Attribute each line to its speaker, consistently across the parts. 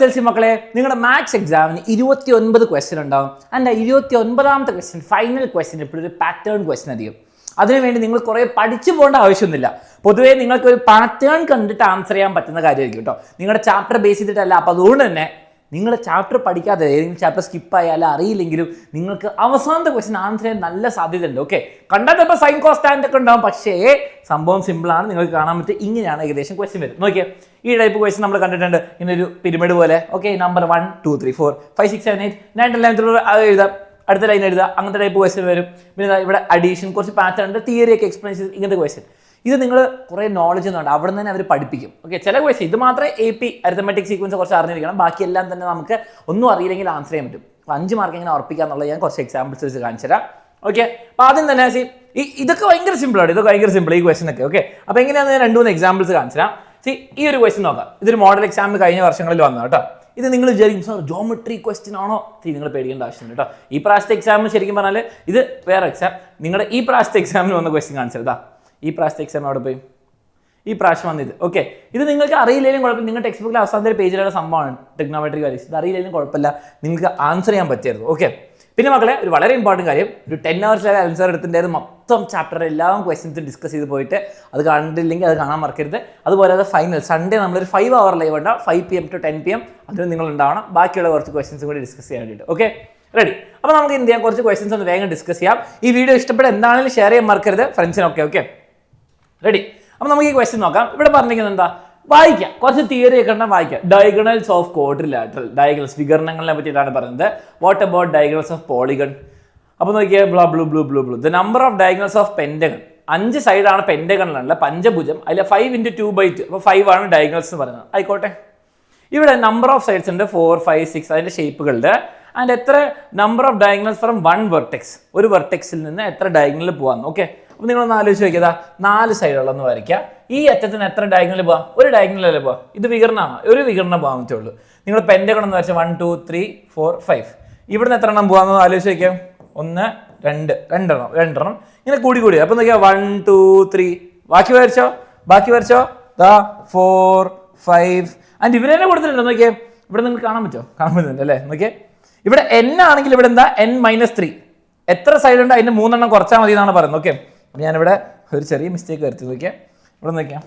Speaker 1: SLC മക്കളെ, നിങ്ങളുടെ maths എക്സാമിന് 29 ക്വസ്റ്റ്യൻ ഉണ്ടാവും. അതിൻ്റെ 29ാമത്തെ ക്വസ്റ്റ്യൻ ഫൈനൽ ക്വസ്റ്റ്യൻ എപ്പോഴും ഒരു പാറ്റേൺ ക്വസ്റ്റ്യൻ അധികം. അതിനുവേണ്ടി നിങ്ങൾ കുറേ പഠിച്ചു പോകേണ്ട ആവശ്യമൊന്നുമില്ല. പൊതുവേ നിങ്ങൾക്ക് ഒരു പാറ്റേൺ കണ്ടിട്ട് ആൻസർ ചെയ്യാൻ പറ്റുന്ന കാര്യമായിരിക്കും കേട്ടോ. നിങ്ങളുടെ ചാപ്റ്റർ ബേസ് ചെയ്തിട്ടല്ല. അപ്പോൾ അതുകൊണ്ട് തന്നെ നിങ്ങൾ ചാപ്റ്റർ പഠിക്കാതെ ഏതെങ്കിലും ചാപ്റ്റർ സ്കിപ്പായാലും അറിയില്ലെങ്കിലും നിങ്ങൾക്ക് അവസാനത്തെ ക്വസ്റ്റ്യൻ ആൻസർ ചെയ്യാൻ നല്ല സാധ്യത ഉണ്ട്. ഓക്കെ, കണ്ടാൽ ചിലപ്പോൾ സൈൻ കോസ്റ്റാൻഡ് ഒക്കെ ഉണ്ടാവും, പക്ഷേ സംഭവം സിമ്പിളാണ്. നിങ്ങൾക്ക് കാണാൻ പറ്റും. ഇങ്ങനെയാണ് ഏകദേശം ക്വസ്റ്റ്യൻ വരും. നോക്കിയേ, ഈ ടൈപ്പ് ക്വസ്റ്റ്യൻ നമ്മൾ കണ്ടിട്ടുണ്ട്. ഇങ്ങനെ ഒരു പിരമിഡ് പോലെ. ഓക്കെ, നമ്പർ 1 2 3 4 5 6 7 8 9 11 അത് എഴുതാം, അടുത്ത ലൈൻ എഴുതുക, അങ്ങനത്തെ ടൈപ്പ് ക്വസ്റ്റ്യൻ വരും. പിന്നെ ഇവിടെ അഡീഷൻ, കുറച്ച് പാറ്റേൺ ഉണ്ട്, തിയറി ഒക്കെ എക്സ്പ്ലെയിൻ ചെയ്ത് ഇങ്ങനത്തെ ക്വസ്റ്റ്യൻ. ഇത് നിങ്ങൾ കുറേ നോളജ് ഒന്നുണ്ട്, അവിടെ നിന്ന് തന്നെ അവർ പഠിപ്പിക്കും. ഓക്കെ, ചില ക്വസ്റ്റ്യൻ ഇത് മാത്രമേ AP അരിത്തമെറ്റിക് സീക്വൻസ് കുറച്ച് അറിഞ്ഞിരിക്കണം. ബാക്കിയെല്ലാം തന്നെ നമുക്ക് ഒന്നും അറിയില്ലെങ്കിൽ ആൻസർ ചെയ്യാൻ പറ്റും. അപ്പോൾ 5 മാർക്ക് എങ്ങനെ ഉറപ്പിക്കുക എന്നുള്ളത് ഞാൻ കുറച്ച് എക്സാമ്പിൾസ് വെച്ച് കാണിച്ചു തരാം. ഓക്കെ, അപ്പോൾ ആദ്യം തന്നെ ഇതൊക്കെ ഭയങ്കര സിമ്പിളാണ്. ഇതൊക്കെ ഭയങ്കര സിമ്പിൾ ഈ ക്വസ്റ്റ്യൻ ഒക്കെ. ഓക്കെ, അപ്പോൾ എങ്ങനെയാണെന്ന് ഞാൻ 2-3 എക്സാമ്പിൾസ് കാണിച്ചു തരാം. ഈ ഒരു ക്വസ്റ്റ്യൻ നോക്കാം. ഇതൊരു മോഡൽ എക്സാമിന് കഴിഞ്ഞ വർഷങ്ങളിൽ വന്നു കേട്ടോ. ഇത് നിങ്ങൾ വിചാരിക്കും സാർ ജോമെട്രി ക്വസ്റ്റ്യൻ ആണോ? നിങ്ങൾ പേടിക്കേണ്ട ആവശ്യമില്ല കേട്ടോ. ഈ പ്രാവശ്യത്തെ എക്സാമിന് ശരിക്കും പറഞ്ഞാൽ ഇത് വേറെ എക്സാം. നിങ്ങളുടെ ഈ പ്രാവശ്യത്തെ എക്സാമിന് വന്ന ക്വസ്റ്റ്യൻ കാണിച്ചതാ. ഈ പ്രാവശ്യത്തെ എക്സാം അവിടെ പോയി ഈ പ്രാവശ്യം വന്നത്. ഓക്കെ, ഇത് നിങ്ങൾക്ക് അറിയില്ലെങ്കിലും കുഴപ്പമില്ല. നിങ്ങളുടെ ടെക്സ്റ്റ് ബുക്കിൽ അവസാനത്തെ പേജിലുള്ള സംഭവമാണ് ട്രിഗ്നോമെട്രി വാല്യൂസ്. ഇത് അറിയില്ലെങ്കിലും കുഴപ്പമില്ല, നിങ്ങൾക്ക് ആൻസർ ചെയ്യാൻ പറ്റിയായിരുന്നു. ഓക്കെ, പിന്നെ മക്കളെ ഒരു വളരെ ഇമ്പോർട്ടൻറ്റ് കാര്യം, ഒരു 10 hours ആൻസർ എടുത്തിട്ടുണ്ടായിരുന്നു. മൊത്തം ചാപ്റ്റർ എല്ലാ ക്വസ്റ്റ്യൻസും ഡിസ്കസ് ചെയ്ത് പോയിട്ട് അത് കണ്ടില്ലെങ്കിൽ അത് കാണാൻ മറക്കരുത്. അതുപോലെ അത് ഫൈനൽ സൺഡേ നമ്മളൊരു 5 hour ലൈവ് ഉണ്ടാവും, 5 PM to 10 PM. അതിന് നിങ്ങൾ ഉണ്ടാവണം. ബാക്കിയുള്ള കുറച്ച് ക്വസ്റ്റ്യൻസും കൂടി ഡിസ്കസ് ചെയ്യാൻ വേണ്ടിയിട്ട്. Okay, ready? അപ്പോൾ നമുക്ക് എന്ത് ചെയ്യാം, കുറച്ച് ക്വസ്റ്റ്യൻസ് ഒന്ന് വേഗം ഡിസ്കസ് ചെയ്യാം. ഈ വീഡിയോ ഇഷ്ടപ്പെട്ട എന്താണെങ്കിലും ഷെയർ ചെയ്യാൻ മറക്കരുത് ഫ്രണ്ട്സിനൊക്കെ. Okay, ready? അപ്പോൾ നമുക്ക് ഈ ക്വസ്റ്റ്യൻ നോക്കാം. ഇവിടെ പറഞ്ഞിരിക്കുന്നത് എന്താ, വായിക്കാം, കുറച്ച് തിയറി ഒക്കെ ഉണ്ടെങ്കിൽ വായിക്കാം. ഡയഗണൽസ് ഓഫ് ക്വാഡ്രിലാറ്ററൽ ഡയഗണൽസ്, വികരണങ്ങളെ പറ്റിയിട്ടാണ് പറയുന്നത്. What about diagonals of polygon? അപ്പോൾ നോക്കിയാൽ blue the number of diagonals of pentagon. 5 സൈഡാണ് പെൻറ്റഗണിലുള്ള പഞ്ചഭുജം. അതിൽ 5 × 2/2, അപ്പോൾ 5 ആണ് ഡയഗണൽസ് എന്ന് പറയുന്നത്. ആയിക്കോട്ടെ, ഇവിടെ നമ്പർ ഓഫ് സൈഡ്സ് ഉണ്ട് 4 5 6 അതിൻ്റെ ഷേപ്പുകളുടെ. ആൻഡ് എത്ര number of diagonals from 1 vertex, ഒരു വെർട്ടെക്സിൽ നിന്ന് എത്ര ഡയഗണലിൽ പോകാം. ഓക്കെ, അപ്പോൾ നിങ്ങളൊന്ന് ആലോചിച്ച് നോക്കിയതാ, 4 സൈഡുള്ളതെന്ന് വരയ്ക്കുക. ഈ അറ്റത്തിന് എത്ര ഡയഗണലിൽ പോകാം? ഒരു ഡയഗണലല്ലേ പോകാം. ഇത് വികരണമാണ്, ഒരു വികരണം പോകാൻ പറ്റുള്ളൂ. നിങ്ങൾ പെൻറ്റഗൺ എന്ന് വരച്ചാൽ 1 2 3 4 5. ഇവിടുന്ന് എത്ര എണ്ണം പോകാമെന്ന് ആലോചിച്ച് നോക്കിയാൽ 1 2 രണ്ടെണ്ണം ഇങ്ങനെ കൂടി. അപ്പോൾ നോക്കിയാൽ 1 2 3. ബാക്കി വരച്ചോ ദാ 4 5. ആൻഡ് ഇവരെ തന്നെ കൊടുത്തിട്ടുണ്ട്. നോക്കിയേ, ഇവിടെ നിങ്ങൾക്ക് കാണാൻ പറ്റുന്നുണ്ട് അല്ലേ? നോക്കിയേ, ഇവിടെ n ആണെങ്കിൽ ഇവിടെ എന്താ n-3. എത്ര സൈഡ് ഉണ്ട് അതിൻ്റെ 3 എണ്ണം കുറച്ചാൽ മതി എന്നാണ് പറയുന്നത്. ഓക്കെ, ഞാനിവിടെ ഒരു ചെറിയ മിസ്റ്റേക്ക് വരുത്തി. നോക്കിയാൽ ഇവിടെ നോക്കിയാൽ,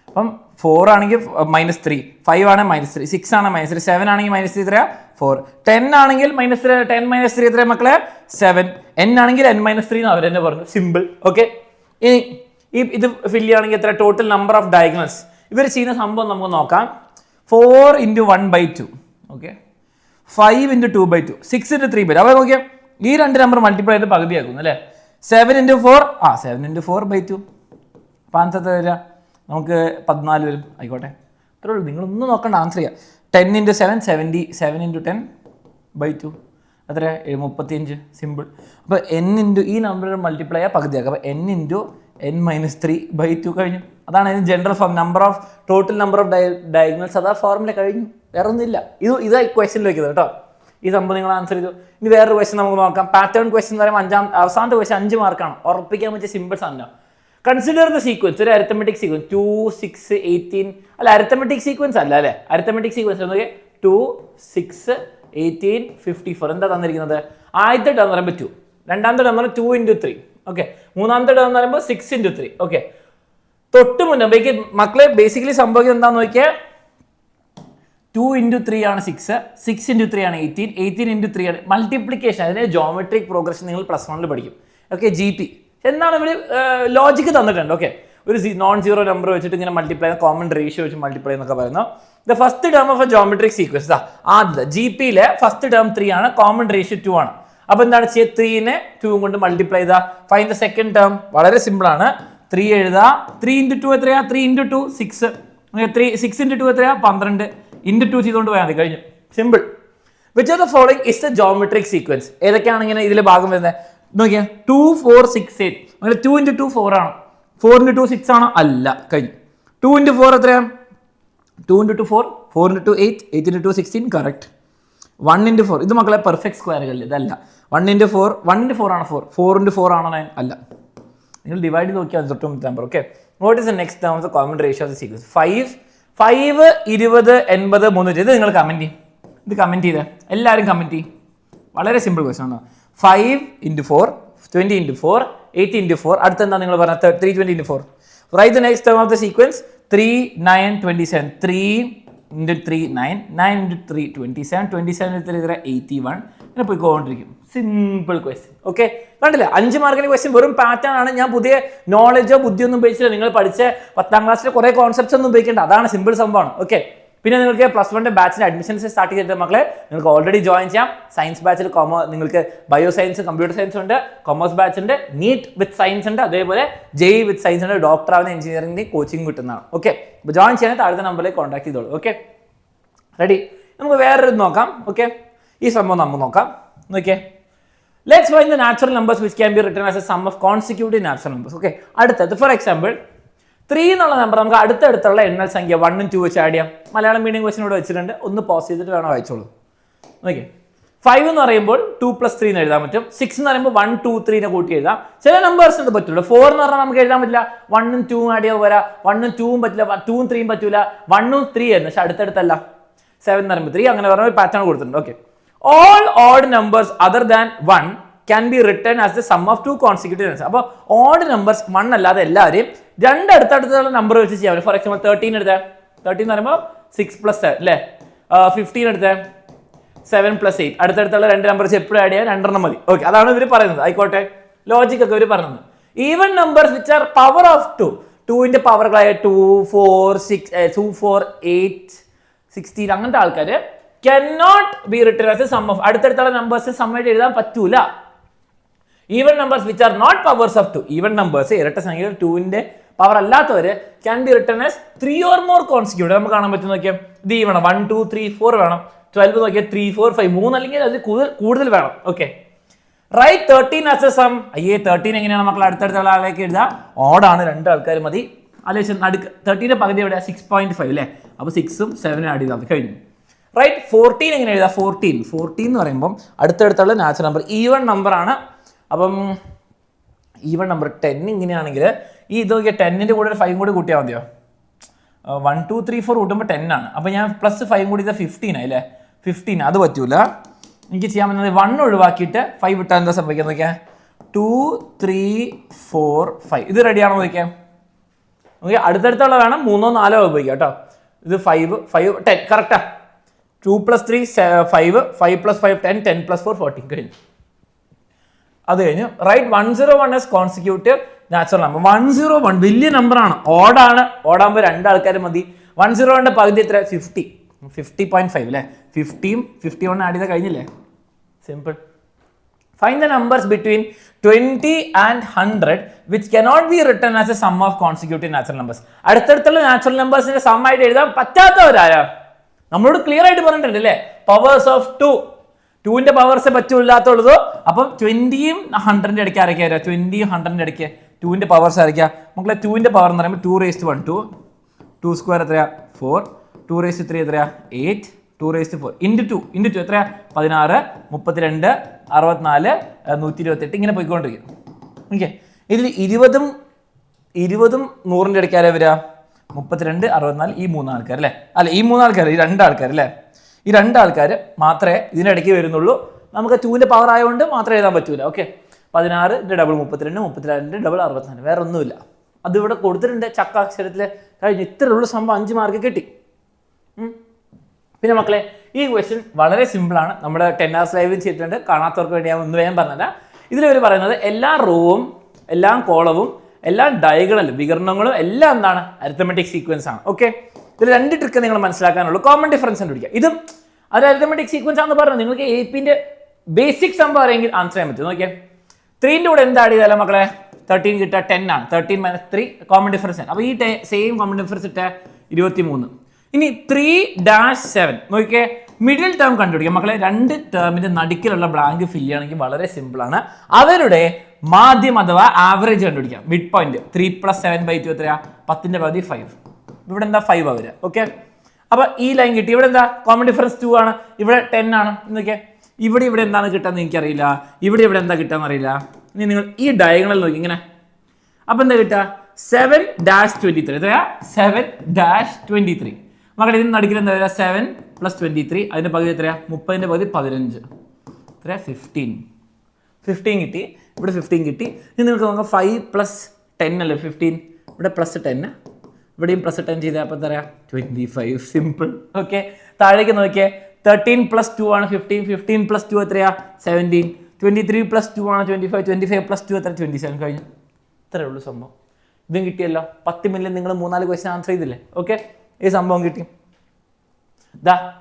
Speaker 1: അപ്പം 4 ആണെങ്കിൽ -3, 5 ആണ് -3, 6 ആണ് -3, 7 ആണെങ്കിൽ -3 എത്രയാ 4, 10 ആണെങ്കിൽ -3, 10 - 3 എത്രയാ മക്കളെ 7, n ആണെങ്കിൽ n-3 എന്ന് അവർ തന്നെ പറഞ്ഞു. സിമ്പിൾ. ഓക്കെ, ഇനി ഇത് ഫില്ല് ചെയ്യുകയാണെങ്കിൽ എത്ര ടോട്ടൽ നമ്പർ ഓഫ് ഡയഗണൽസ്? ഇവർ ചെയ്യുന്ന സംഭവം നമുക്ക് നോക്കാം. 4 × 1/2. ഓക്കെ, 5 × 2/2, 6 × 3/2. അപ്പോൾ നോക്കിയാൽ ഈ 2 നമ്പർ മൾട്ടിപ്ലൈ ചെയ്ത് പകുതിയാക്കുന്നു അല്ലേ? 7 × 4 7 × 4/2. അപ്പോൾ ആൻസർ വരിക നമുക്ക് 14 വരും. ആയിക്കോട്ടെ, അത്രേ ഉള്ളൂ. നിങ്ങളൊന്നും നോക്കണ്ട, ആൻസർ ചെയ്യുക. 10 × 7 70, 7 × 10/2 എത്ര 35. സിമ്പിൾ. അപ്പോൾ ഈ നമ്പർ മൾട്ടിപ്ലൈ ചെയ്യാൻ പകുതിയാക്കുക. അപ്പോൾ n × n-3/2 കഴിഞ്ഞു. അതാണ് അതിന് general form, number of total number of diagonals. അതാ ഫോർമുല കഴിഞ്ഞു, വേറെ ഒന്നുമില്ല. ഇതായി ക്വസ്റ്റ്യൻ വെക്കുന്നത് കേട്ടോ. ഈ സംഭവം നിങ്ങൾ ആൻസർ ചെയ്തു. ഇനി വേറൊരു ക്വസ്റ്റ്യൻ നമുക്ക് നോക്കാം. പാറ്റേൺ ക്വസ്റ്റ്യൻ എന്ന് പറയുമ്പോൾ അവസാനത്തെ ക്വസ്റ്റ്യൻ 5 മാർക്കാണ്. ഉറപ്പിക്കാൻ പറ്റിയ സിമ്പിൾ സാധനം. കൺസിഡർ ദ സീക്വൻസ്, ഒരു അരിത്തമെറ്റിക് സീക്വൻസ് 2 6 18. അല്ല, അരിത്തമെറ്റിക് സീക്വൻസ് അല്ല അല്ലേ? അരിത്തമെറ്റിക് സീക്വൻസ് നോക്കിയാൽ 2 6 18 54. എന്താ തന്നിരിക്കുന്നത്? ആദ്യത്തെ ടേം എന്ന് പറയുമ്പോൾ 2, രണ്ടാമത്തെ ടേം എന്ന് പറയുമ്പോൾ 2 × 3. ഓക്കെ, മൂന്നാമത്തെ ടേം എന്ന് പറയുമ്പോൾ 6 × 3. ഓക്കെ, തൊട്ട് മുന്നേ മക്കളെ ബേസിക്കലി സംഭവിക്കുന്നത് എന്താണെന്ന് നോക്കിയാൽ 2 × 3 ആണ് 6, 6 × 3 ആണ് 18, 18 × 3 ആണ് മൾട്ടിപ്ലിക്കേഷൻ. അതിന് ജോമെട്രിക് പ്രോഗ്രഷൻ നിങ്ങൾ +1 പഠിക്കും. ഓക്കെ, GP എന്താണ് ഇവിടെ ലോജിക്ക് തന്നിട്ടുണ്ട്. ഓക്കെ, ഒരു non-zero നമ്പർ വെച്ചിട്ട് ഇങ്ങനെ മൾട്ടിപ്ലൈ, കോമൺ റേഷ്യോ വെച്ച് മൾട്ടിപ്ലൈ എന്നൊക്കെ പറയുന്നു. The first term of A geometric sequence, ആദ്യത്തെ GPയിലെ ഫസ്റ്റ് ടേം 3 ആണ്, കോമൺ റേഷ്യോ 2 ആണ്. അപ്പോൾ എന്താണ് ചെയ്യുക? 3നെ 2 കൊണ്ട് മൾട്ടിപ്ലൈ ചെയ്താൽ ഫൈൻഡ് ദ സെക്കൻഡ് ടേം. വളരെ സിമ്പിൾ ആണ്. 3 എഴുതുക. 3 × 2 എത്രയാ? 3 × 2 6. 6 × 2 എത്രയാ? 12. × 2 ചെയ്തുകൊണ്ട് പോയാൽ മതി, കഴിഞ്ഞു. Simple. Which of the following is the geometric sequence? ഏതൊക്കെയാണ് ഇങ്ങനെ ഇതിൽ ഭാഗം വരുന്നത്? നോക്കിയാൽ 2 4 6 8. അങ്ങനെ 2 × 2 4 ആണോ? 4 × 2 6 ആണോ? അല്ല, കഴിഞ്ഞു. 2 × 4 എത്രയാണ്? 2 × 2 4, 4 × 2 8, 8 × 2 16. കറക്റ്റ്. 1 × 4 ഇത് മക്കളെ പെർഫെക്റ്റ് സ്ക്വയറുകളിൽ ഇതല്ല. 1 × 4 1 × 4 ആണ് 4, 4 × 4 ആണോ 9? അല്ല. നിങ്ങൾ ഡിവൈഡ് ചെയ്ത് നോക്കിയാൽ തൊട്ട് number. Okay, what is the next term of the common ratio of the sequence? 5 5, 20, 80, 300. ഇത് നിങ്ങൾ കമന്റ് ചെയ്യും. ഇത് കമന്റ് ചെയ്തേ, എല്ലാവരും കമന്റ് ചെയ്യും. വളരെ സിമ്പിൾ ക്വസ്റ്റൻ ആണ്. 5 into 4, 20 into 4, 80 into 4. അടുത്ത എന്താ നിങ്ങൾ പറഞ്ഞത്? 320 into 4. Write the next term of the sequence. 3, 9, 27. 3 into 3, 9. 9 into 3, 27. 27 into 3, 81. ഇങ്ങനെ പോയിക്കൊണ്ടിരിക്കും. Simple question. ഓക്കെ, കണ്ടില്ല? 5 മാർക്കിന്റെ ക്വസ്റ്റ്യൻ വെറും പാറ്റേൺ ആണ്. ഞാൻ പുതിയ നോളജോ ബുദ്ധിയൊന്നും ഉപയോഗിച്ചില്ല. നിങ്ങൾ പഠിച്ച 10ാം ക്ലാസ്സിലെ കുറെ കോൺസെപ്റ്റ്സ് ഒന്നും ഉപയോഗിക്കേണ്ട. അതാണ് സിമ്പിൾ സംഭവമാണ്. ഓക്കെ, പിന്നെ നിങ്ങൾക്ക് +1 ബാച്ചിന്റെ അഡ്മിഷൻസ് സ്റ്റാർട്ട് ചെയ്തിട്ട് മക്കളെ നിങ്ങൾക്ക് ഓൾറെഡി ജോയിൻ ചെയ്യാം. സയൻസ് ബാച്ചിൽ നിങ്ങൾക്ക് ബയോ സയൻസ്, കമ്പ്യൂട്ടർ സയൻസ് ഉണ്ട്, കൊമേഴ്സ് ബാച്ച് ഉണ്ട്, നീറ്റ് വിത്ത് സയൻസ് ഉണ്ട്, അതേപോലെ JEE വിത്ത് സയൻസ് ഉണ്ട്, ഡോക്ടർ ആവുന്ന എഞ്ചിനീയറിംഗിന്റെ കോച്ചിങ് കിട്ടുന്നതാണ്. ഓക്കെ, അപ്പോൾ ജോയിൻ ചെയ്യാൻ താഴത്തെ നമ്പറിലേക്ക് കോൺടാക്ട് ചെയ്തോളൂ. Okay, ready? നമുക്ക് വേറൊരു നോക്കാം. ഓക്കെ, ഈ സംഭവം നമുക്ക് നോക്കാം. നോക്കിയേ, let's find the natural numbers which can be written as a sum of consecutive natural numbers. Okay, അടുത്തത് ഫോർ എക്സാമ്പിൾ 3 എന്നുള്ള നമ്പർ നമുക്ക് അടുത്തടുത്തുള്ള എണ്ണൽ സംഖ്യ 1 ഉം 2 വെച്ച് ആഡ് ചെയ്യാം. മലയാളം മീഡിയം ക്വസ്റ്റൻ ഇവിടെ വെച്ചിട്ടുണ്ട്. ഒന്ന് പോസ് ചെയ്തിട്ട് വേണം വായിച്ചോളൂ. ഓക്കെ, 5 എന്ന് പറയുമ്പോൾ 2 + 3 എന്ന് എഴുതാൻ പറ്റും. 6 എന്ന് പറയുമ്പോൾ 1, 2, 3 കൂട്ടി എഴുതാം. ചില നമ്പേഴ്സ് ഇത് പറ്റില്ല. 4 എന്ന് പറഞ്ഞാൽ നമുക്ക് എഴുതാൻ പറ്റില്ല. 1 ഉം 2 ഉം ആഡ് ചെയ്യാൻ പോരാ. 1 ഉം 2 ഉം പറ്റില്ല. 2 ഉം 3 ഉം പറ്റില്ല. 1 ഉം 3 ആയിരുന്നു, പക്ഷെ അടുത്തടുത്തല്ല. 7 എന്ന് പറയുമ്പോൾ 3, അങ്ങനെ പറഞ്ഞ ഒരു പാറ്റേൺ കൊടുത്തിട്ടുണ്ട്. Okay, all odd numbers other than 1 can be written as the sum of two consecutive numbers. അപ്പോൾ ഓഡ് നമ്പേഴ്സ് 1 അല്ലാതെ എല്ലാവരെയും രണ്ട് അടുത്തടുത്തുള്ള നമ്പർ വെച്ച് ചെയ്യാം. ഫോർ എക്സാമ്പിൾ 13 എടുത്തേ. 13 എന്ന് പറയുമ്പോൾ 6 + 7 അല്ലേ. 15 എടുത്തേ. 7 + 8. അടുത്തടുത്തുള്ള രണ്ട് നമ്പർ വെച്ച് എപ്പോഴും ആഡ് ചെയ്യാൻ 2 മതി. ഓക്കെ, അതാണ് ഇവർ പറയുന്നത്. ആയിക്കോട്ടെ, ലോജിക് ഒക്കെ ഇവർ പറയുന്നത്. Even numbers which R power of 2, 2ന്റെ പവറുകളായ 2, 4, 6, 2, 4, 8, 16 അങ്ങനത്തെ ആൾക്കാർ cannot be written as a sum of അടുത്തടുത്തുള്ള നമ്പേഴ്സ് സമ്മായിട്ട് എഴുതാൻ പറ്റൂല. Even numbers which are not powers of 2, even numbers ഇരട്ട സംഖ്യകൾ 2ന്റെ പവർ അല്ലാത്തവര് can be written as 3 or more consecutive. നമുക്ക് കാണാൻ പറ്റും. നോക്കിയാൽ ഇത് ഈ വേണം, 1, 2, 3, 4 വേണം. 12 നോക്കിയാൽ 3, 4, 5 3 അല്ലെങ്കിൽ അതിൽ കൂടുതൽ വേണം. Okay, write 13 as a sum. 13 എങ്ങനെയാണ് മക്കൾ അടുത്തടുത്തുള്ള ആളേക്ക് എഴുതാം? ഓടാണ്, 2 ആൾക്കാർ മതി. അല്ലെങ്കിൽ 13ന്റെ പകുതി എവിടെ? 6.5 അല്ലേ. അപ്പോൾ 6 ഉം 7 ആഡ് ചെയ്താൽ കഴിഞ്ഞു. റൈറ്റ് 14 എങ്ങനെ എഴുതാം? 14 എന്ന് പറയുമ്പോൾ അടുത്തടുത്തുള്ള നാച്ചുറൽ നമ്പർ ഈവൺ നമ്പർ ആണ്. അപ്പം ഈവൺ നമ്പർ 10 ഇങ്ങനെയാണെങ്കിൽ ഈ ഇത് നോക്കിയാൽ 10ന്റെ കൂടെ ഒരു 5 കൂടി കൂട്ടിയാൽ മതിയോ? 1, 2, 3, 4 കൂട്ടുമ്പോൾ 10 ആണ്. അപ്പോൾ ഞാൻ +5 കൂടി 15 ആയി അല്ലേ. 15 അത് പറ്റൂല. എനിക്ക് ചെയ്യാൻ പറ്റുന്നത് 1 ഒഴിവാക്കിയിട്ട് 5 വിട്ടാൽ എന്താ സംഭവിക്കാൻ നോക്കിയാൽ 2, 3, 4, 5. ഇത് റെഡിയാണോ നോക്കിയാൽ? ഓക്കെ, അടുത്തടുത്തുള്ള വേണം 3, 4 ഉപയോഗിക്കാം കേട്ടോ. ഇത് 5, 10 കറക്റ്റാ. 2 + 3 5, 5 + 5 10, 10 + 4 14 കഴിഞ്ഞു. അത് കഴിഞ്ഞു. Write 101 as consecutive natural number. 101 വലിയ നമ്പറാണ്, ഓടാണ്. ഓടാകുമ്പോൾ 2 ആൾക്കാർ മതി. 101ന്റെ പകുതി എത്ര? 50, 50.5 അല്ലേ. 50 ഉം 51 ആഡ് ചെയ്താൽ കഴിഞ്ഞില്ലേ? Simple. Find the numbers between 20 and 100 which cannot be written as a sum of consecutive natural numbers. അടുത്തടുത്തുള്ള നാച്ചുറൽ നമ്പേഴ്സിന്റെ സം ആയിട്ട് എഴുതാൻ പറ്റാത്തവരാരാ? നമ്മളോട് ക്ലിയർ ആയിട്ട് പറഞ്ഞിട്ടുണ്ട് അല്ലേ, പവേഴ്സ് ഓഫ് 2. 2ന്റെ പവേഴ്സ് പറ്റൂല്ലാത്തുള്ളൂ. അപ്പം 20യും 100ന്റെ ഇടയ്ക്ക് ആരൊക്കെ വരാം? 20യും 100ന്റെ ഇടയ്ക്ക് 2ന്റെ പവേഴ്സ് ആരൊക്കെയാ മക്കളെ? 2ന്റെ പവർ എന്ന് പറയുമ്പോൾ 2 × 1 2 2² എത്രയാ? 4. 2 × 3 എത്രയാ? 8. 2 × 4 × 2 എത്രയാ? 16, 32, 64, 128 ഇങ്ങനെ പോയിക്കൊണ്ടിരിക്കും. ഓക്കെ, ഇതിൽ 20ഉം 100ന്റെ ഇടയ്ക്ക് ആരാ വരിക? 32, 64 ഈ 3 ആൾക്കാർ അല്ലേ. അല്ല, ഈ 3 ആൾക്കാർ, ഈ 2 ആൾക്കാർ അല്ലേ. ഈ 2 ആൾക്കാർ മാത്രമേ ഇതിനിടയ്ക്ക് വരുന്നുള്ളൂ. നമുക്ക് 2ന്റെ പവർ ആയതുകൊണ്ട് മാത്രമേ എഴുതാൻ പറ്റൂല. ഓക്കെ, 16ന്റെ ഡബിൾ 32, 32ന്റെ ഡബിൾ 64. വേറെ ഒന്നുമില്ല. അത് ഇവിടെ കൊടുത്തിട്ടുണ്ട് ചക്കാക്ഷരത്തിൽ. കഴിഞ്ഞു. ഇത്രയുള്ള സംഭവം 5 മാർക്ക് കിട്ടി. പിന്നെ മക്കളെ, ഈ ക്വസ്റ്റ്യൻ വളരെ സിമ്പിളാണ്. നമ്മുടെ 10 hours ലൈവിൽ ചെയ്തിട്ടുണ്ട്. കാണാത്തവർക്ക് വേണ്ടി ഞാൻ ഒന്ന് വേഗം പറഞ്ഞില്ല. ഇതിലവർ പറയുന്നത് എല്ലാ റോവും എല്ലാ കോളവും എല്ലാ ഡയഗണലും വികരണങ്ങളും എല്ലാം എന്താണ്? അരിത്തമെറ്റിക് സീക്വൻസ് ആണ്. ഓക്കെ, ഇതിൽ 2 ട്രിക്ക് നിങ്ങൾ മനസ്സിലാക്കാനുള്ളൂ. കോമൺ ഡിഫറൻസ് കണ്ടുപിടിക്കുക. ഇതും അത് അരിത്തമെറ്റിക് സീക്വൻസ് ആണെന്ന് പറഞ്ഞു. നിങ്ങൾക്ക് APന്റെ ബേസിക് സംഭവം അറിയെങ്കിൽ ആൻസർ ചെയ്യാൻ പറ്റും. നോക്കിയാൽ 3ന്റെ കൂടെ എന്താ ആഡ് ചെയ്താലും മക്കളെ 13 കിട്ടുക 10 ആണ്. 13 - 3 കോമൺ ഡിഫറൻസ് ആണ്. അപ്പോൾ ഈ സെയിം കോമൺ ഡിഫറൻസ് ഇട്ട 23. ഇനി 3-7 നോക്കിയേ, മിഡിൽ ടേം കണ്ടുപിടിക്കാം മക്കളെ. 2 ടേമിന്റെ നടുക്കിലുള്ള ബ്ലാങ്ക് ഫില്ല് ചെയ്യണമെങ്കിൽ വളരെ സിമ്പിൾ ആണ്. അവരുടെ മാധ്യം അഥവാ ആവറേജ് കണ്ടുപിടിക്കാം. മിഡ് പോയിന്റ് 3 + 7/2 എത്രയാ? 10ന്റെ പകുതി 5. ഇവിടെ എന്താ 5 ആ വരിക. ഓക്കെ, അപ്പൊ ഈ ലൈൻ കിട്ടി. ഇവിടെ എന്താ? കോമൺ ഡിഫറൻസ് 2 ആണ്. ഇവിടെ 10 ആണ്. എന്നൊക്കെ ഇവിടെ എന്താണ് കിട്ടാന്ന് എനിക്കറിയില്ല. ഇവിടെ എന്താ കിട്ടാന്ന് അറിയില്ല. ഇനി നിങ്ങൾ ഈ ഡയഗണൽ നോക്കി ഇങ്ങനെ. അപ്പൊ എന്താ കിട്ടുക? 7-23 എത്രയാ? 7-23. മക്കളെ ഇതിന് നടുക്കിൽ എന്താ വരിക 7 + 23 അതിൻ്റെ പകുതി എത്രയാ 30ൻ്റെ പകുതി 15 എത്രയാ 15 കിട്ടി ഇവിടെ 15 കിട്ടി. ഇനി നിങ്ങൾക്ക് നോക്കാം 5 + 10 അല്ലേ 15 ഇവിടെ +10 ഇവിടെയും +10 ചെയ്താൽ അപ്പോൾ എന്താ പറയുക 25 സിമ്പിൾ. ഓക്കെ താഴേക്ക് നോക്കിയേ 13 + 2 ആണ് 15 15 + 2 എത്രയാ 17 23 + 2 ആണ് 25 25 + 2 എത്ര 27 കഴിഞ്ഞു. ഇത്രയേ ഉള്ളൂ സംഭവം. ഇതും കിട്ടിയല്ലോ 10 മില്യൺ നിങ്ങൾ 3-4 ക്വസ്റ്റ്യൻ ആൻസർ ചെയ്തില്ലേ. ഓക്കെ ഈ സംഭവം കിട്ടി.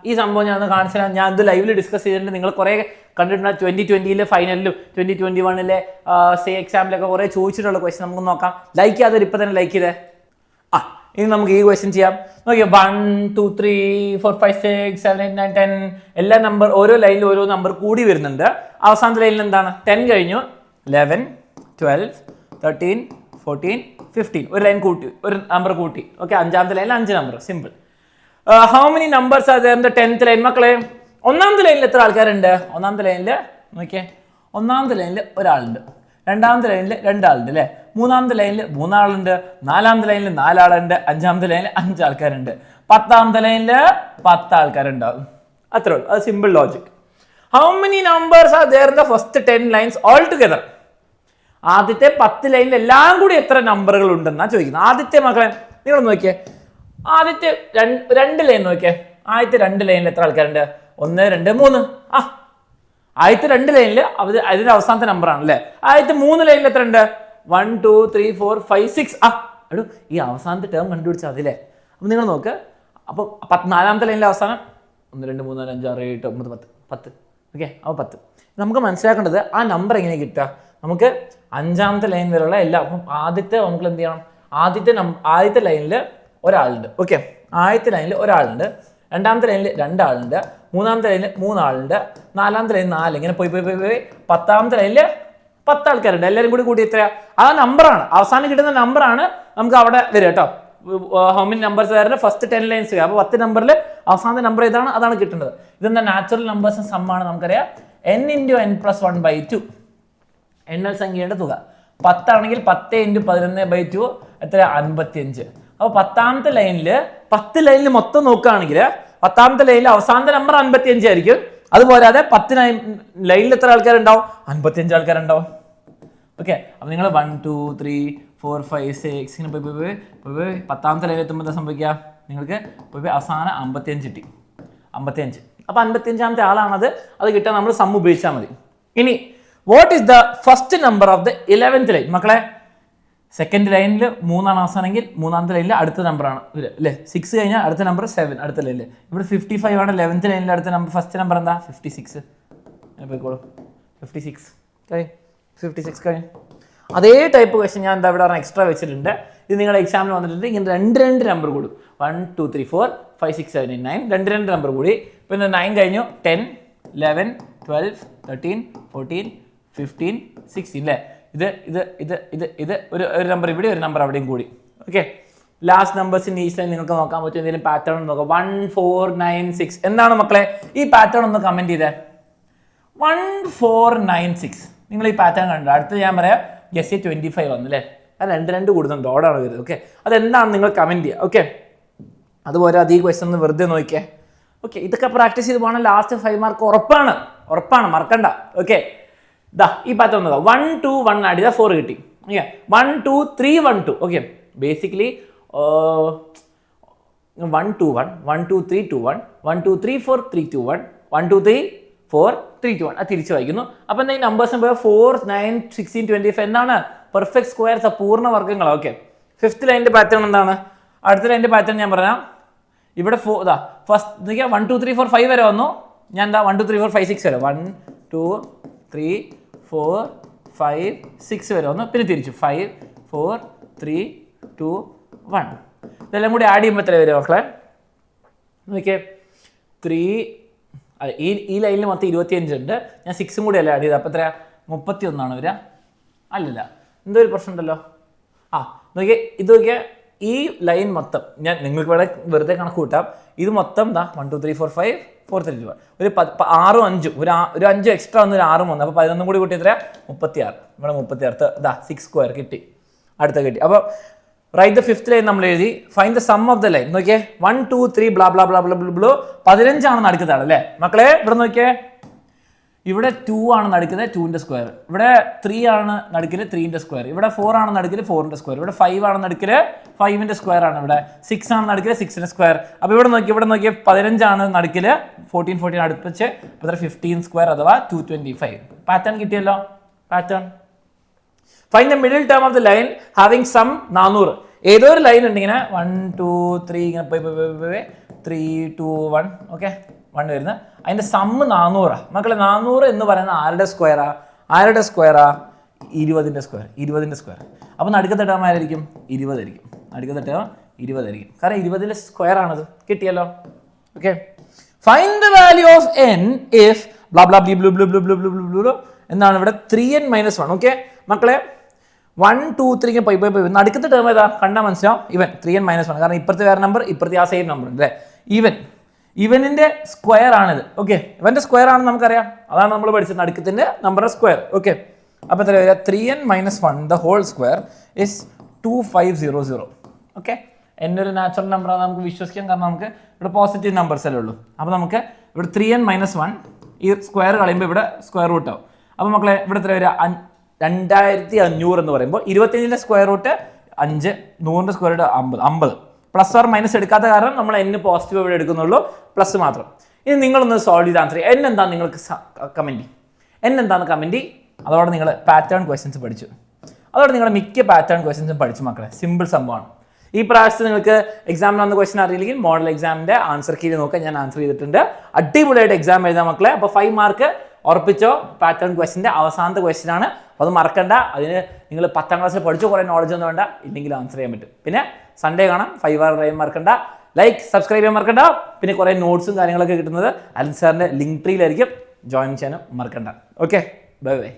Speaker 1: ഈ സംഭവം ഞാൻ ഒന്ന് കാണിച്ചു തരാം. ഞാൻ ഇത് ലൈവിൽ ഡിസ്കസ് ചെയ്തിട്ടുണ്ട്. നിങ്ങൾ കുറേ കണ്ടിട്ടുണ്ട് 2020 ഫൈനലിലും 2021 സേ എക്സാമിലൊക്കെ കുറേ ചോദിച്ചിട്ടുള്ള ക്വസ്റ്റ്യൻ നമുക്ക് നോക്കാം. ലൈക്ക് ചെയ്യാതെ ഇപ്പം തന്നെ ലൈക്ക് ചെയ്തേ. ഇനി നമുക്ക് ഈ ക്വസ്റ്റ്യൻ ചെയ്യാം. നോക്കിയോ 1 2 3 4 5 6 7 8 9 10 എല്ലാ നമ്പർ ഓരോ ലൈനിലും ഓരോ നമ്പർ കൂടി വരുന്നുണ്ട്. അവസാനത്തെ ലൈനിൽ എന്താണ് 10 കഴിഞ്ഞു 11 12 13 14 15 ഒരു ലൈൻ കൂട്ടി ഒരു നമ്പർ കൂട്ടി. ഓക്കെ അഞ്ചാമത്തെ ലൈനിൽ 5 number simple. How many numbers are there in the 10th line മക്കളെ? ഒന്നാമത്തെ ലൈനിൽ എത്ര ആൾക്കാരുണ്ട്? ഒന്നാമത്തെ ലൈനിൽ നോക്കിയേ ഒന്നാമത്തെ ലൈനിൽ ഒരാളുണ്ട്, രണ്ടാമത്തെ ലൈനിൽ 2 ആളുണ്ട് അല്ലേ, മൂന്നാമത്തെ ലൈനിൽ 3 ആളുണ്ട്, നാലാമത്തെ ലൈനിൽ 4 ആളുണ്ട്, അഞ്ചാമത്തെ ലൈനിൽ 5 ആൾക്കാരുണ്ട്, 10ാമത്തെ ലൈനിൽ 10 ആൾക്കാരുണ്ടാവും. അത്രേ ഉള്ളൂ. അത് simple logic. How many numbers are there in the first 10 lines all together? ആദ്യത്തെ 10 ലൈനിൽ എല്ലാം കൂടി എത്ര നമ്പറുകൾ ഉണ്ടെന്നാണ് ചോദിക്കുന്നത്. ആദ്യത്തെ മക്കളെ നിങ്ങൾ നോക്കിയേ ആദ്യത്തെ 2 ലൈൻ നോക്കിയേ. ആദ്യത്തെ 2 ലൈനിൽ എത്ര ആൾക്കാരുണ്ട്? 1 2 3. ആദ്യത്തെ 2 ലൈനിൽ അതിന്റെ അവസാനത്തെ നമ്പർ ആണ് അല്ലേ. ആദ്യത്തെ 3 ലൈനിൽ എത്ര ഉണ്ട്? 1 2 3 4 5 6. എടോ ഈ അവസാനത്തെ ടേം കണ്ടുപിടിച്ചാൽ അതില്ലേ. അപ്പൊ നിങ്ങൾ നോക്ക്. അപ്പൊ 4ാമത്തെ ലൈനിലെ അവസാനം 1 2 3 4 5 6 7 8 9 10. ഓക്കെ അപ്പോൾ 10. നമുക്ക് മനസ്സിലാക്കേണ്ടത് ആ നമ്പർ എങ്ങനെ കിട്ടുക? നമുക്ക് 5ാമത്തെ ലൈൻ വരെയുള്ള എല്ലാം. അപ്പം ആദ്യത്തെ നമുക്ക് എന്ത് ചെയ്യണം? ആദ്യത്തെ ലൈനിൽ ഒരാളുണ്ട്. ഓക്കെ ആദ്യത്തെ ലൈനിൽ ഒരാളുണ്ട്, രണ്ടാമത്തെ ലൈനിൽ 2 ആളുണ്ട്, മൂന്നാമത്തെ ലൈനിൽ 3 ആളുണ്ട്, നാലാമത്തെ ലൈനിൽ 4. ഇങ്ങനെ പോയി 10ാമത്തെ ലൈനിൽ 10 ആൾക്കാരുണ്ട്. എല്ലാവരും കൂടി എത്രയാ? ആ നമ്പറാണ് അവസാനം കിട്ടുന്ന നമ്പറാണ് നമുക്ക് അവിടെ വരിക കേട്ടോ. ഹൗ മെനി നമ്പേഴ്സ് ആയിരുന്നു ഫസ്റ്റ് 10 ലൈൻസ്. അപ്പോൾ 10 നമ്പറിൽ അവസാനത്തെ നമ്പർ ഏതാണ് അതാണ് കിട്ടുന്നത്. ഇതെന്താ നാച്ചുറൽ നമ്പേഴ്സ് സമ്മാണ്. നമുക്കറിയാം n × n + 1/2 എണ്ണൽ സംഖ്യയുടെ തുക. 10 ആണെങ്കിൽ 10 × 11/2 എത്ര 55. അപ്പോൾ 10ാമത്തെ ലൈനിൽ 10 ലൈനിൽ മൊത്തം നോക്കുകയാണെങ്കിൽ 10ാമത്തെ ലൈനിൽ അവസാനത്തെ നമ്പർ 55 ആയിരിക്കും. അതുപോരാതെ 10 ലൈനിൽ എത്ര ആൾക്കാരുണ്ടാവും? 55 ആൾക്കാരുണ്ടാവും. ഓക്കെ അപ്പോൾ നിങ്ങൾ 1 2 3 4 5 6 ഇങ്ങനെ പോയി 10ാമത്തെ ലൈനിൽ എത്തുമ്പോൾ എന്താ സംഭവിക്കുക? നിങ്ങൾക്ക് പോയി അവസാനം 55 കിട്ടി. 55. അപ്പോൾ 55ാമത്തെ ആളാണത്. അത് കിട്ടാൻ നമ്മൾ സം ഉപയോഗിച്ചാൽ മതി. ഇനി what is the first number of the 11th line? മക്കളെ സെക്കൻഡ് ലൈനിൽ 3 ആണ് അവസാനമെങ്കിൽ 3ാമത്തെ ലൈനിൽ അടുത്ത നമ്പറാണ് അല്ലേ. 6 കഴിഞ്ഞാൽ അടുത്ത നമ്പർ 7 അടുത്ത ലൈനിൽ. ഇവിടെ 55 ആണ് 11th ലൈനിൽ അടുത്ത നമ്പർ. ഫസ്റ്റ് നമ്പർ എന്താ? 56. പോയിക്കോളൂ 56 കഴിഞ്ഞു. അതേ ടൈപ്പ് ക്വസ്റ്റ്യൻ ഞാൻ എന്താ ഇവിടെ എക്സ്ട്രാ വെച്ചിട്ടുണ്ട്. ഇത് നിങ്ങളുടെ എക്സാമിൽ വന്നിട്ടുണ്ട്. ഇങ്ങനെ 2 നമ്പർ കൂടും. 1 2 3 4 5 6 7 8 9 2 നമ്പർ കൂടി. പിന്നെ 9 കഴിഞ്ഞു 10 11 12 13 14 15 16 അല്ലേ. ഇത് ഒരു നമ്പർ ഇവിടെ ഒരു നമ്പർ അവിടെയും കൂടി. ഓക്കെ ലാസ്റ്റ് നമ്പേഴ്സിന് ഈസിയായി നിങ്ങൾക്ക് നോക്കാൻ പറ്റും. എന്തെങ്കിലും പാറ്റേൺ നോക്കാം. 1 4 9 6 എന്താണ് മക്കളെ ഈ പാറ്റേൺ ഒന്ന് കമന്റ് ചെയ്തേ. 1 4 9 6 നിങ്ങൾ ഈ പാറ്റേൺ കണ്ടു. അടുത്ത് ഞാൻ പറയാം ഗസ് 25 വന്നു അല്ലേ. അത് 2 കൂടുന്നുണ്ട് ഓടാണ് വരുന്നത്. ഓക്കെ അതെന്താണ് നിങ്ങൾ കമന്റ് ചെയ്യുക. ഓക്കെ അതുപോലെ അത് ഈ ക്വസ്റ്റ്യൻ ഒന്ന് വെറുതെ നോക്കിയേ. ഓക്കെ ഇതൊക്കെ പ്രാക്ടീസ് ചെയ്ത് പോകണം. ലാസ്റ്റ് 5 മാർക്ക് ഉറപ്പാണ് മറക്കണ്ട. ഓക്കെ ഈ പാറ്റേൺ നോക്കാം. 1 2 1 ആഡ് ചെയ്താൽ 4 കിട്ടി. ഓക്കെ 1 2 3 1 2. Okay basically 1 2 1 1 2 3 2 1 1 2 3 4 3 2 1 1 2 3 4 3 2 1. അത് തിരിച്ചു വായിക്കുന്നു. അപ്പോൾ എന്താ ഈ നമ്പേഴ്സ് 4 9 16 25 എന്താണ്? പെർഫെക്റ്റ് സ്ക്വയർസ് പൂർണ്ണ വർഗ്ഗങ്ങൾ. ഓക്കെ 5th ലൈനിന്റെ പാറ്റേൺ എന്താണ്? അടുത്ത ലൈനിന്റെ പാറ്റേൺ ഞാൻ പറയാം. ഇവിടെ ഫസ്റ്റ് 1 2 3 4 5 വരെ വന്നു. ഞാൻ എന്താ 1 2 3 4 5 6 വരെ 1 2 3 4 5 6 വരെ വന്നു. പിന്നെ തിരിച്ചു 5 4 3 2 1. ഇതെല്ലാം കൂടി ആഡ് ചെയ്യുമ്പോൾ എത്ര വരും മക്കളെ? നോക്കിയേ 3 അതെ ഈ ലൈനിൽ മൊത്തം 25 ഉണ്ട്. ഞാൻ 6 കൂടി അല്ലേ ആഡ് ചെയ്തത്. അപ്പോൾ എത്ര 31 വരിക? അല്ലല്ല എന്തോ ഒരു പ്രശ്നം ഉണ്ടല്ലോ. നോക്കിയേ ഇത് നോക്കിയാൽ ഈ ലൈൻ മൊത്തം ഞാൻ നിങ്ങൾക്ക് ഇവിടെ വെറുതെ കണക്ക് കൂട്ടാം. ഇത് മൊത്തം 1 2 3 4 5 4 3 2 ഒരു 6 5 ഒരു 5 എക്സ്ട്രാ വന്നു ഒരു 6 വന്നു. അപ്പോൾ 11 കൂടി കൂട്ടി എത്ര 36. ഇവിടെ 36 6 സ്ക്വയർ കിട്ടി. അടുത്ത കിട്ടി. അപ്പോൾ റൈറ്റ് ദ ഫിഫ്ത്ത് ലൈൻ നമ്മൾ എഴുതി. Find the sum of the line. നോക്കിയേ 1 2 3 blah blah blah blah blue 15 നടുക്കുന്നതാണ് അല്ലേ മക്കളെ. ഇവിടെ നോക്കിയേ, ഇവിടെ 2 ആണ് നടുക്കുന്നത് 2ന്റെ സ്ക്വയർ, ഇവിടെ 3 ആണ് നടുക്കല് 3ന്റെ സ്ക്വയർ, ഇവിടെ 4 ആണ് നടുക്കല് 4ന്റെ സ്ക്വയർ, ഇവിടെ 5 ആണ് നടുക്കല് 5ന്റെ സ്ക്വയർ ആണ്, ഇവിടെ 6 ആണ് നടുക്കല് 6ന്റെ സ്ക്വയർ. അപ്പോൾ ഇവിടെ നോക്കിയേ 15 ആണ് നടുക്കല് 14 അടുപ്പിച്ച് 15 സ്ക്വയർ അഥവാ 225. പാറ്റേൺ കിട്ടിയല്ലോ. Pattern find the middle term of the line having sum 400. ഏതോ ഒരു ലൈൻ ഉണ്ട് ഇങ്ങനെ 1 2 3 ഇങ്ങനെ പോയി 3 2 1 ഓക്കെ 1 വരുന്നത്. അതിന്റെ സമ്മ് 400. മക്കളെ 400 എന്ന് പറയുന്നത് ആരുടെ സ്ക്വയറാ? 20ന്റെ സ്ക്വയർ. 20ന്റെ സ്ക്വയർ. അപ്പോൾ നടുക്കത്തെ ടേം ആയിരിക്കും 20 ആയിരിക്കും. നടുക്കത്തെ ടേം 20 ആയിരിക്കും, കാരണം 20ന്റെ സ്ക്വയർ ആണത്. കിട്ടിയല്ലോ. Okay, find the value of n if blah blah blue blue blue blue blue blue blue എന്നാണ് ഇവിടെ 3n - 1. ഓക്കെ മക്കളെ 1 2 3 പോയി നടുക്കത്തെ ടേം ഏതാ കണ്ടാൽ മനസ്സിലാവും. ഇവൻ 3n - 1, കാരണം ഇപ്പുറത്തെ വേറെ നമ്പർ ഇപ്പുറത്തെ ആ സെയിം നമ്പർ ഉണ്ട് അല്ലേ. ഇവനിന്റെ സ്ക്വയർ ആണിത്. ഓക്കെ, ഇവന്റെ സ്ക്വയർ ആണെന്ന് നമുക്കറിയാം, അതാണ് നമ്മൾ പഠിച്ചത് നടുക്കത്തിന്റെ നമ്പറിന്റെ സ്ക്വയർ. ഓക്കെ, അപ്പോൾ എത്ര വരിക? 3n - 1 the whole square is 2500. Okay, എന്നൊരു നാച്ചുറൽ നമ്പറാണ് നമുക്ക് വിശ്വസിക്കാം, കാരണം നമുക്ക് ഇവിടെ പോസിറ്റീവ് നമ്പേഴ്സ് അല്ലേ ഉള്ളൂ. അപ്പോൾ നമുക്ക് ഇവിടെ 3n - 1 ഈ സ്ക്വയർ കളയുമ്പോൾ ഇവിടെ സ്ക്വയർ റൂട്ട് ആവും. അപ്പോൾ മക്കളെ ഇവിടെ എത്ര വരിക? 2500 എന്ന് പറയുമ്പോൾ 25ന്റെ സ്ക്വയർ റൂട്ട് 5, 100ന്റെ square root 50. Plus or minus എടുക്കാത്ത കാരണം നമ്മൾ n പോസിറ്റീവ് ഇവിടെ എടുക്കുന്നുള്ളൂ, പ്ലസ് മാത്രം. ഇനി നിങ്ങളൊന്ന് സോൾവ് ചെയ്ത് ആൻസർ ചെയ്യുക. n എന്താണെന്ന് നിങ്ങൾക്ക് കമൻറ്റ് ചെയ്യും. n എന്താണെന്ന് കമൻറ്റ് ചെയ്യും. അതോടെ നിങ്ങൾ പാറ്റേൺ ക്വസ്റ്റ്യൻസ് പഠിച്ചു. അതോടെ നിങ്ങൾ മിക്ക പാറ്റേൺ ക്വസ്റ്റ്യൻസും പഠിച്ചു മക്കളെ. സിമ്പിൾ സംഭവമാണ്. ഈ പ്രാവശ്യത്തിൽ നിങ്ങൾക്ക് എക്സാമിന് വന്ന ക്വസ്റ്റൻ അറിയില്ലെങ്കിൽ മോഡൽ എക്സാമിൻ്റെ ആൻസർ കീ നോക്കാൻ ഞാൻ ആൻസർ ചെയ്തിട്ടുണ്ട്. അടിപൊളിയായിട്ട് എക്സാം എഴുതാം മക്കളെ. അപ്പോൾ 5 മാർക്ക് ഉറപ്പിച്ചോ. പാറ്റേൺ ക്വസ്റ്റിൻ്റെ അവസാനത്തെ ക്വസ്റ്റ്യൻ ആണ്. അപ്പോൾ അത് മറക്കണ്ട. അതിന് നിങ്ങൾ 10ാം ക്ലാസ്സിൽ പഠിച്ചോ, കുറേ നോളജ് ഒന്നും വേണ്ട, ഇല്ലെങ്കിൽ ആൻസർ ചെയ്യാൻ പറ്റും. പിന്നെ സൺഡേ കാണാം. 5 hour ഡ്രൈവ് മറക്കണ്ട. ലൈക്ക് സബ്സ്ക്രൈബ് ചെയ്യാൻ മറക്കണ്ട. പിന്നെ കുറേ നോട്ട്സും കാര്യങ്ങളൊക്കെ കിട്ടുന്നത് അലൻ സാറിൻ്റെ ലിങ്ക് ട്രീയിലായിരിക്കും. ജോയിൻ ചെയ്യാനും മറക്കണ്ട. Okay, bye bye.